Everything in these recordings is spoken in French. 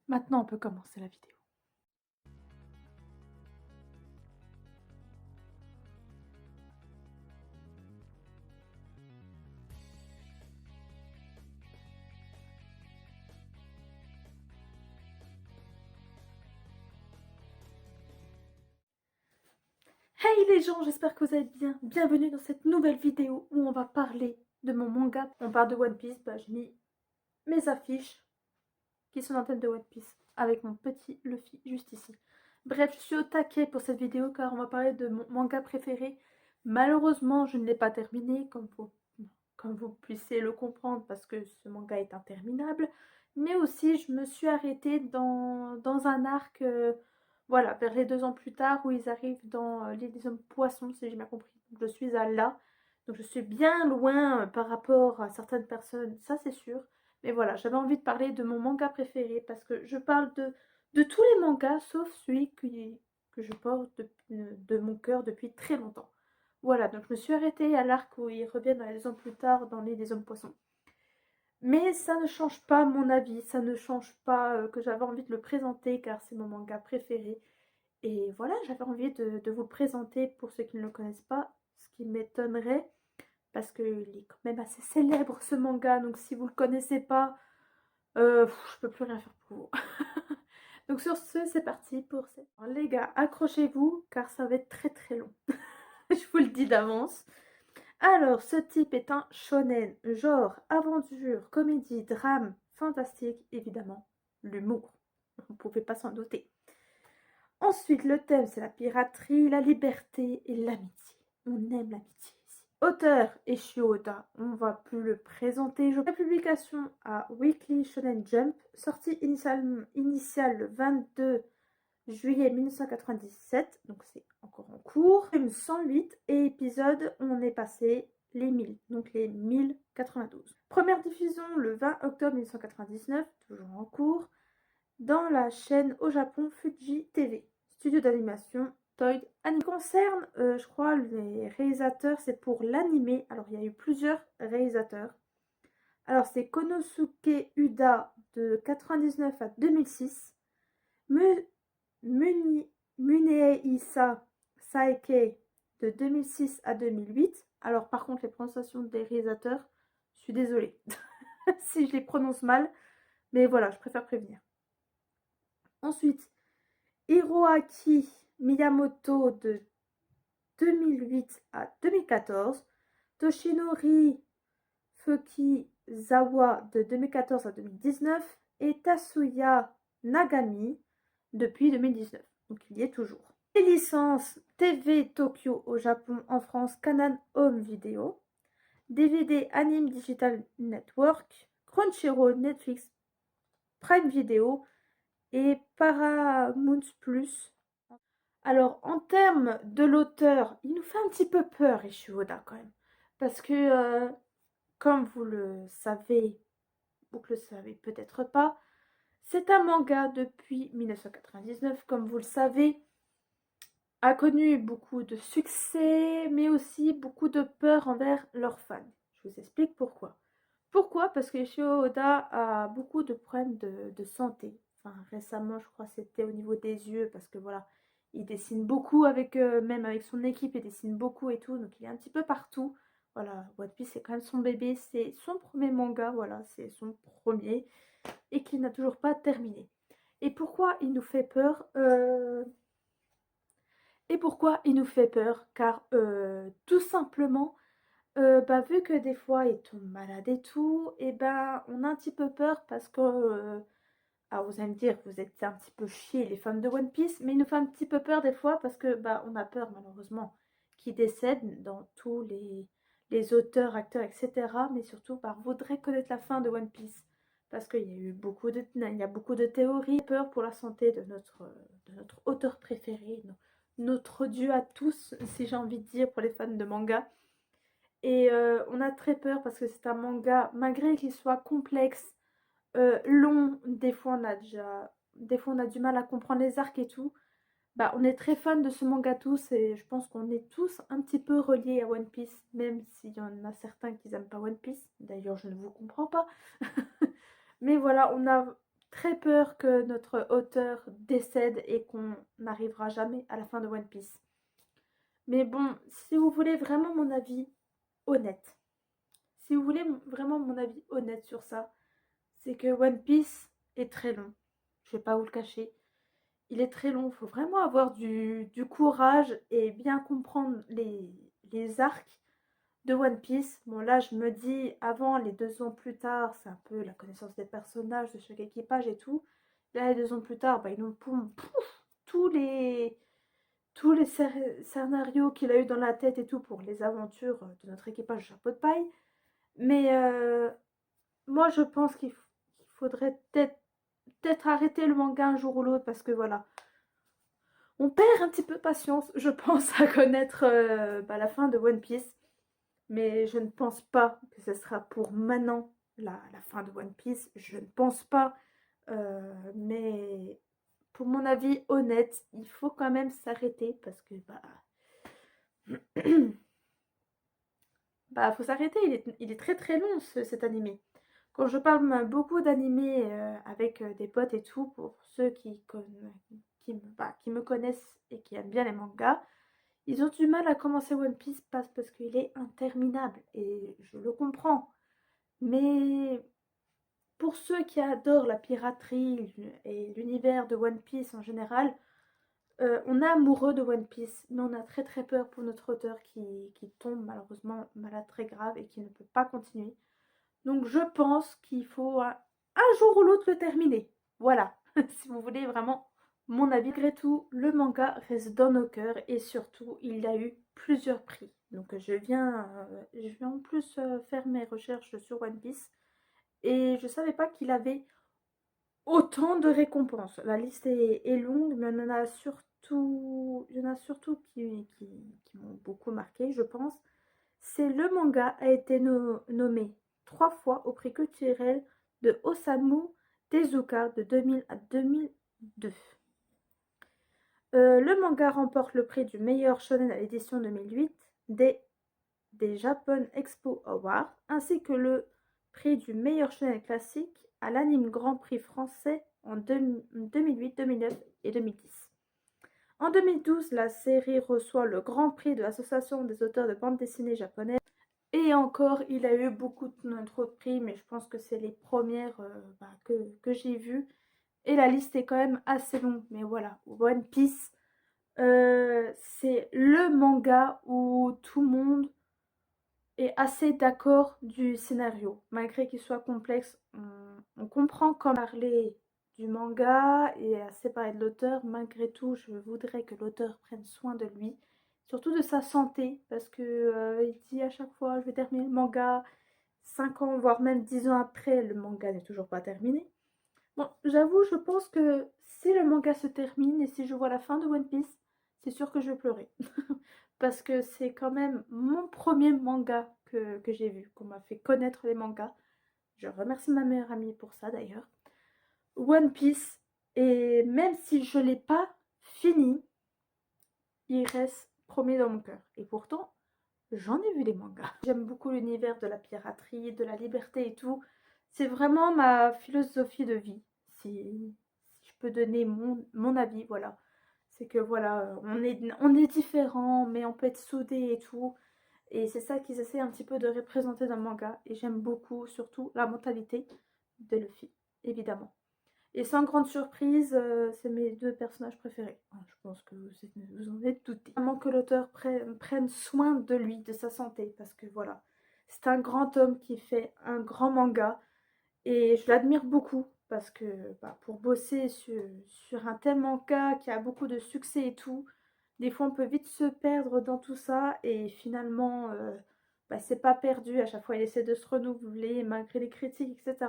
Maintenant, on peut commencer la vidéo. Hey les gens, j'espère que vous allez bien. Bienvenue dans cette nouvelle vidéo où on va parler de mon manga. On parle de One Piece, j'ai mis mes affiches qui sont en thème de One Piece avec mon petit Luffy juste ici. Bref, je suis au taquet pour cette vidéo car on va parler de mon manga préféré. Malheureusement, je ne l'ai pas terminé comme vous puissiez le comprendre parce que ce manga est interminable. Mais aussi, je me suis arrêtée dans un arc, voilà, vers les 2 ans plus tard où ils arrivent dans l'île des hommes poissons, si j'ai bien compris. Donc, je suis à là. Donc je suis bien loin par rapport à certaines personnes, ça c'est sûr. Mais voilà, j'avais envie de parler de mon manga préféré parce que je parle de tous les mangas sauf celui que je porte de mon cœur depuis très longtemps. Voilà, donc je me suis arrêtée à l'arc où ils reviennent les ans plus tard dans l'île des hommes poissons. Mais ça ne change pas mon avis, ça ne change pas que j'avais envie de le présenter car c'est mon manga préféré. Et voilà, j'avais envie de vous le présenter pour ceux qui ne le connaissent pas, ce qui m'étonnerait parce qu'il est quand même assez célèbre ce manga, donc si vous le connaissez pas, je peux plus rien faire pour vous. Donc sur ce, c'est parti pour cette... Alors, les gars, accrochez-vous car ça va être très très long. Je vous le dis d'avance. Alors, ce type est un shonen, genre aventure, comédie, drame, fantastique, évidemment, l'humour. Vous ne pouvez pas s'en douter. Ensuite, le thème, c'est la piraterie, la liberté et l'amitié. On aime l'amitié ici. Auteur Eiichiro Oda, on va plus le présenter. La publication à Weekly Shonen Jump, sortie initiale le 22 juillet 1997, donc c'est encore en cours. Volume 108 et épisode, on est passé les 1000, donc les 1092. Première diffusion le 20 octobre 1999, toujours en cours, dans la chaîne au Japon Fuji TV, studio d'animation Toei Anime. Concerne, je crois, les réalisateurs, c'est pour l'animé. Alors, il y a eu plusieurs réalisateurs. Alors, c'est Konosuke Uda de 99 à 2006, Munehisa Saeke de 2006 à 2008. Alors, par contre, les prononciations des réalisateurs, je suis désolée si je les prononce mal, mais voilà, je préfère prévenir. Ensuite, Hiroaki Miyamoto de 2008 à 2014, Toshinori Fukizawa de 2014 à 2019 et Tatsuya Nagami depuis 2019. Donc il y est toujours. Les licences TV Tokyo au Japon, en France, Canon Home Video, DVD Anime Digital Network, Crunchyroll, Netflix, Prime Video et Paramount Plus. Alors, en termes de l'auteur, il nous fait un petit peu peur, Eiichiro Oda, quand même. Parce que, comme vous le savez, ou que le savez peut-être pas, c'est un manga depuis 1999, comme vous le savez, a connu beaucoup de succès, mais aussi beaucoup de peur envers leurs fans. Je vous explique pourquoi. Pourquoi? Parce que Eiichiro Oda a beaucoup de problèmes de santé. Enfin, récemment, je crois que c'était au niveau des yeux, parce que voilà, il dessine beaucoup avec, même avec son équipe, il dessine beaucoup et tout, donc il est un petit peu partout. Voilà, One Piece c'est quand même son bébé, c'est son premier manga, voilà, c'est son premier, et qu'il n'a toujours pas terminé. Et pourquoi il nous fait peur Et pourquoi il nous fait peur? Car tout simplement, vu que des fois il tombe malade et tout, et ben on a un petit peu peur parce que alors vous allez me dire, vous êtes un petit peu chiés les fans de One Piece, mais il nous fait un petit peu peur des fois parce que on a peur malheureusement qu'il décède dans tous les auteurs, acteurs, etc. Mais surtout, voudrait connaître la fin de One Piece parce qu'il y a eu il y a beaucoup de théories, peur pour la santé de notre auteur préféré, notre dieu à tous, si j'ai envie de dire, pour les fans de manga. Et on a très peur parce que c'est un manga, malgré qu'il soit complexe, long, des fois on a du mal à comprendre les arcs et tout. On est très fan de ce manga tous et je pense qu'on est tous un petit peu reliés à One Piece, même s'il y en a certains qui n'aiment pas One Piece. D'ailleurs, je ne vous comprends pas. Mais voilà, on a très peur que notre auteur décède et qu'on n'arrivera jamais à la fin de One Piece. Mais bon, si vous voulez vraiment mon avis honnête, si vous voulez vraiment mon avis honnête sur ça, c'est que One Piece est très long. Je vais pas vous le cacher. Il est très long. Il faut vraiment avoir du courage et bien comprendre les arcs de One Piece. Bon, là, je me dis, avant, les 2 ans plus tard, c'est un peu la connaissance des personnages, de chaque équipage et tout. Là, les 2 ans plus tard, bah, ils nous pouf, tous les, scénarios qu'il a eu dans la tête et tout pour les aventures de notre équipage chapeau de paille. Mais moi, je pense qu'il faudrait peut-être arrêter le manga un jour ou l'autre parce que voilà, on perd un petit peu patience, je pense, à connaître la fin de One Piece. Mais je ne pense pas que ce sera pour maintenant la fin de One Piece. Je ne pense pas. Mais pour mon avis honnête, il faut quand même s'arrêter parce que faut s'arrêter. Il est très très long cet animé. Quand je parle beaucoup d'animés avec des potes et tout, pour ceux qui me connaissent et qui aiment bien les mangas, ils ont du mal à commencer One Piece parce qu'il est interminable et je le comprends. Mais pour ceux qui adorent la piraterie et l'univers de One Piece en général, on est amoureux de One Piece, mais on a très très peur pour notre auteur qui tombe malheureusement malade très grave et qui ne peut pas continuer. Donc je pense qu'il faut un jour ou l'autre le terminer. Voilà, si vous voulez vraiment mon avis. Malgré tout, le manga reste dans nos cœurs et surtout, il a eu plusieurs prix. Donc je viens en plus faire mes recherches sur One Piece et je savais pas qu'il avait autant de récompenses. La liste est longue, mais il y en a surtout qui m'ont beaucoup marqué, je pense. C'est le manga a été nommé 3 fois au prix culturel de Osamu Tezuka de 2000 à 2002. Le manga remporte le prix du meilleur shonen à l'édition 2008 des Japan Expo Awards, ainsi que le prix du meilleur shonen classique à l'Anime Grand Prix français en 2008, 2009 et 2010. En 2012, la série reçoit le Grand Prix de l'Association des auteurs de bande dessinée japonaise. Et encore, il a eu beaucoup d'autres prix, mais je pense que c'est les premières que j'ai vues. Et la liste est quand même assez longue. Mais voilà, One Piece, c'est le manga où tout le monde est assez d'accord du scénario. Malgré qu'il soit complexe, on comprend comment parler du manga et assez parler de l'auteur. Malgré tout, je voudrais que l'auteur prenne soin de lui, surtout de sa santé, parce que il dit à chaque fois, je vais terminer le manga. 5 ans, voire même 10 ans après, le manga n'est toujours pas terminé. Bon, j'avoue, je pense que si le manga se termine et si je vois la fin de One Piece, c'est sûr que je vais pleurer. Parce que c'est quand même mon premier manga que j'ai vu, qu'on m'a fait connaître les mangas. Je remercie ma meilleure amie pour ça d'ailleurs. One Piece, et même si je ne l'ai pas fini, il reste premier dans mon cœur. Et pourtant, j'en ai vu des mangas. J'aime beaucoup l'univers de la piraterie, de la liberté et tout. C'est vraiment ma philosophie de vie. Si je peux donner mon avis, voilà. C'est que voilà, on est différents, mais on peut être soudés et tout. Et c'est ça qu'ils essaient un petit peu de représenter dans le manga. Et j'aime beaucoup, surtout, la mentalité de Luffy, évidemment. Et sans grande surprise, c'est mes 2 personnages préférés. Je pense que vous en êtes doutés. Vraiment que l'auteur prenne soin de lui, de sa santé, parce que voilà, c'est un grand homme qui fait un grand manga, et je l'admire beaucoup, parce que pour bosser sur un tel manga qui a beaucoup de succès et tout, des fois on peut vite se perdre dans tout ça, et finalement, c'est pas perdu, à chaque fois il essaie de se renouveler, malgré les critiques, etc.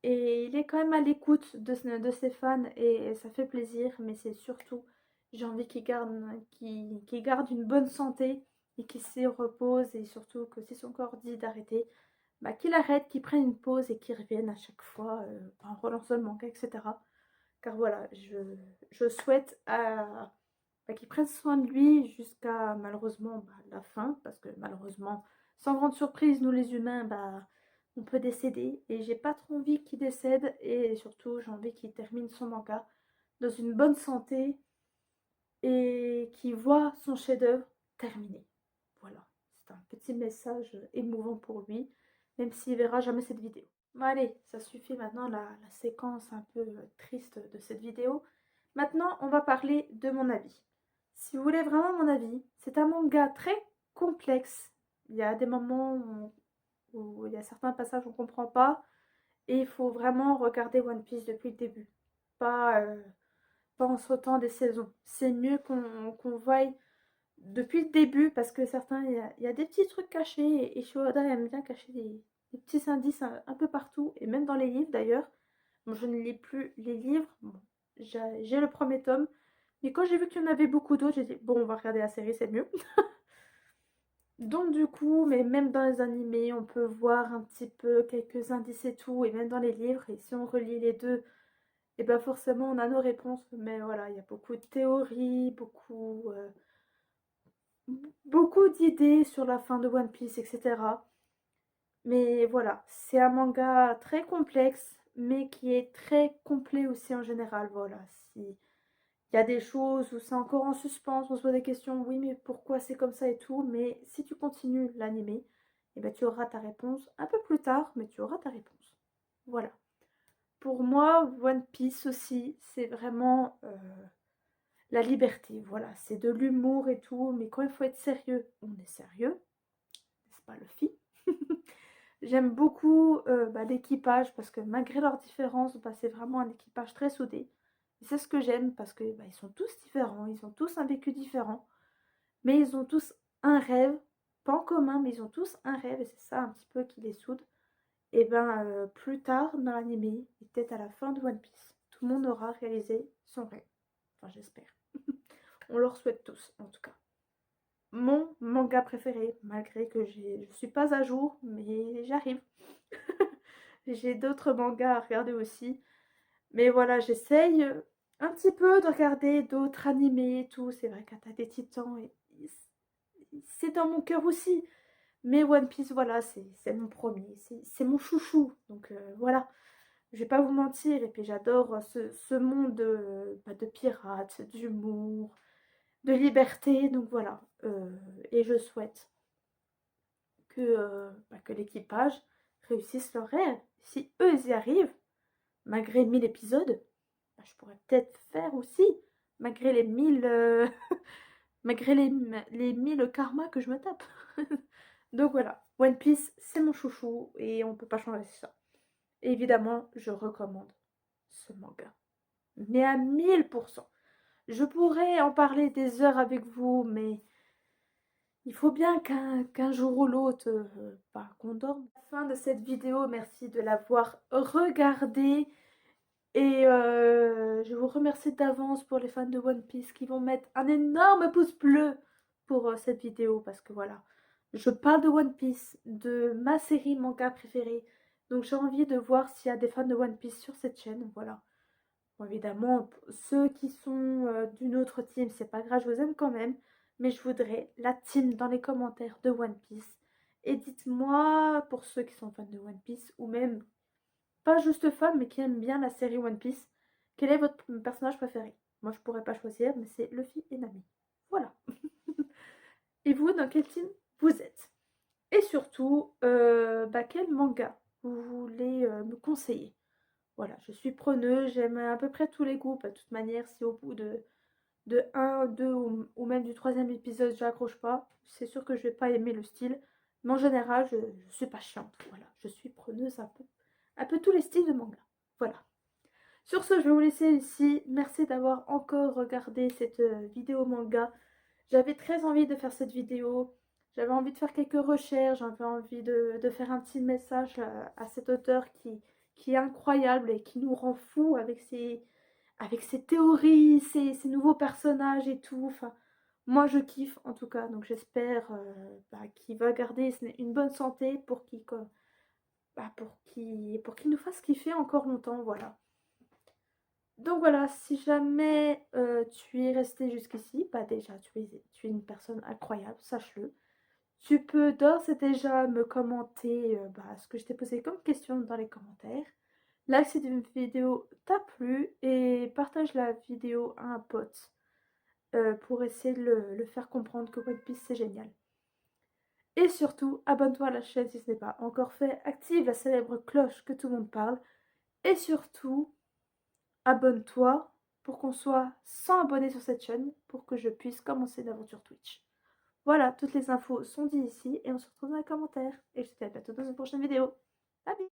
Et il est quand même à l'écoute de ses fans et ça fait plaisir, mais c'est surtout, j'ai envie qu'il garde une bonne santé et qu'il se repose et surtout que si son corps dit d'arrêter, qu'il arrête, qu'il prenne une pause et qu'il revienne à chaque fois en relançant le manga, etc. Car voilà, je souhaite qu'il prenne soin de lui jusqu'à malheureusement la fin, parce que malheureusement, sans grande surprise, nous les humains, on peut décéder et j'ai pas trop envie qu'il décède et surtout j'ai envie qu'il termine son manga dans une bonne santé et qu'il voit son chef-d'œuvre terminé. Voilà, c'est un petit message émouvant pour lui, même s'il verra jamais cette vidéo. Bon, allez, ça suffit maintenant la séquence un peu triste de cette vidéo. Maintenant, on va parler de mon avis. Si vous voulez vraiment mon avis, c'est un manga très complexe. Il y a des moments où il y a certains passages qu'on ne comprend pas. Et il faut vraiment regarder One Piece depuis le début. Pas en sautant des saisons. C'est mieux qu'on voie depuis le début parce que certains, il y a des petits trucs cachés. Et Shoda aime bien cacher des petits indices un peu partout. Et même dans les livres d'ailleurs. Bon, je ne lis plus les livres. Bon, j'ai le premier tome. Mais quand j'ai vu qu'il y en avait beaucoup d'autres, j'ai dit, bon, on va regarder la série, c'est mieux. Donc du coup, mais même dans les animés, on peut voir un petit peu quelques indices et tout, et même dans les livres, et si on relie les deux, et ben forcément on a nos réponses. Mais voilà, il y a beaucoup de théories, beaucoup d'idées sur la fin de One Piece, etc. Mais voilà, c'est un manga très complexe, mais qui est très complet aussi en général. Voilà, si il y a des choses où c'est encore en suspens, on se pose des questions, oui, mais pourquoi c'est comme ça et tout. Mais si tu continues l'animé, eh ben, tu auras ta réponse un peu plus tard, mais tu auras ta réponse. Voilà. Pour moi, One Piece aussi, c'est vraiment la liberté. Voilà, c'est de l'humour et tout, mais quand il faut être sérieux, on est sérieux. C'est pas Luffy. J'aime beaucoup l'équipage parce que malgré leurs différences, bah, c'est vraiment un équipage très soudé. Et c'est ce que j'aime parce que bah, ils sont tous différents, ils ont tous un vécu différent, mais ils ont tous un rêve, pas en commun, mais ils ont tous un rêve et c'est ça un petit peu qui les soude. Et ben plus tard dans l'animé, et peut-être à la fin de One Piece, tout le monde aura réalisé son rêve. Enfin j'espère. On leur souhaite tous en tout cas. Mon manga préféré, malgré que je suis pas à jour, mais j'arrive. J'ai d'autres mangas à regarder aussi. Mais voilà, j'essaye un petit peu de regarder d'autres animés et tout. C'est vrai qu'Attaque des Titans, c'est dans mon cœur aussi. Mais One Piece, voilà, c'est mon premier. C'est mon chouchou. Donc voilà, je vais pas vous mentir. Et puis j'adore ce monde de pirates, d'humour, de liberté. Donc voilà. Et je souhaite que l'équipage réussisse leur rêve. Si eux, ils y arrivent, malgré 1000 épisodes, bah, je pourrais peut-être faire aussi, malgré les 1000 malgré les 1000 karmas que je me tape. Donc voilà, One Piece, c'est mon chouchou et on peut pas changer ça. Et évidemment, je recommande ce manga. Mais à 1000%. Je pourrais en parler des heures avec vous, mais il faut bien qu'un jour ou l'autre, qu'on dorme. Fin de cette vidéo, merci de l'avoir regardée. Et je vous remercie d'avance pour les fans de One Piece qui vont mettre un énorme pouce bleu pour cette vidéo. Parce que voilà, je parle de One Piece, de ma série manga préférée. Donc j'ai envie de voir s'il y a des fans de One Piece sur cette chaîne. Voilà. Bon, évidemment, ceux qui sont d'une autre team, c'est pas grave, je vous aime quand même. Mais je voudrais la team dans les commentaires de One Piece. Et dites-moi, pour ceux qui sont fans de One Piece, ou même pas juste fan, mais qui aiment bien la série One Piece, quel est votre personnage préféré? Moi, je pourrais pas choisir, mais c'est Luffy et Nami. Voilà. Et vous, dans quel team vous êtes? Et surtout, quel manga vous voulez me conseiller? Voilà, je suis preneuse, j'aime à peu près tous les goûts. De toute manière, si au bout de un, 2 ou même du troisième épisode, j'accroche pas, c'est sûr que je vais pas aimer le style. Mais en général, je suis pas chiante. Voilà, je suis preneuse un peu tous les styles de manga. Voilà. Sur ce, je vais vous laisser ici. Merci d'avoir encore regardé cette vidéo manga. J'avais très envie de faire cette vidéo. J'avais envie de faire quelques recherches. J'avais envie de faire un petit message à cet auteur qui est incroyable et qui nous rend fous avec ses théories, ses nouveaux personnages et tout. Enfin, moi, je kiffe en tout cas. Donc, j'espère qu'il va garder une bonne santé pour qu'il nous fasse kiffer encore longtemps. Voilà. Donc voilà, si jamais tu es resté jusqu'ici, déjà tu es une personne incroyable, sache-le. Tu peux d'ores et déjà me commenter ce que je t'ai posé comme question dans les commentaires. Like si cette vidéo t'a plu et partage la vidéo à un pote pour essayer de le faire comprendre que One Piece c'est génial. Et surtout, abonne-toi à la chaîne si ce n'est pas encore fait. Active la célèbre cloche que tout le monde parle. Et surtout, abonne-toi pour qu'on soit 100 abonnés sur cette chaîne pour que je puisse commencer une aventure Twitch. Voilà, toutes les infos sont dites ici et on se retrouve dans les commentaires. Et je te dis à bientôt dans une prochaine vidéo. Bye bye.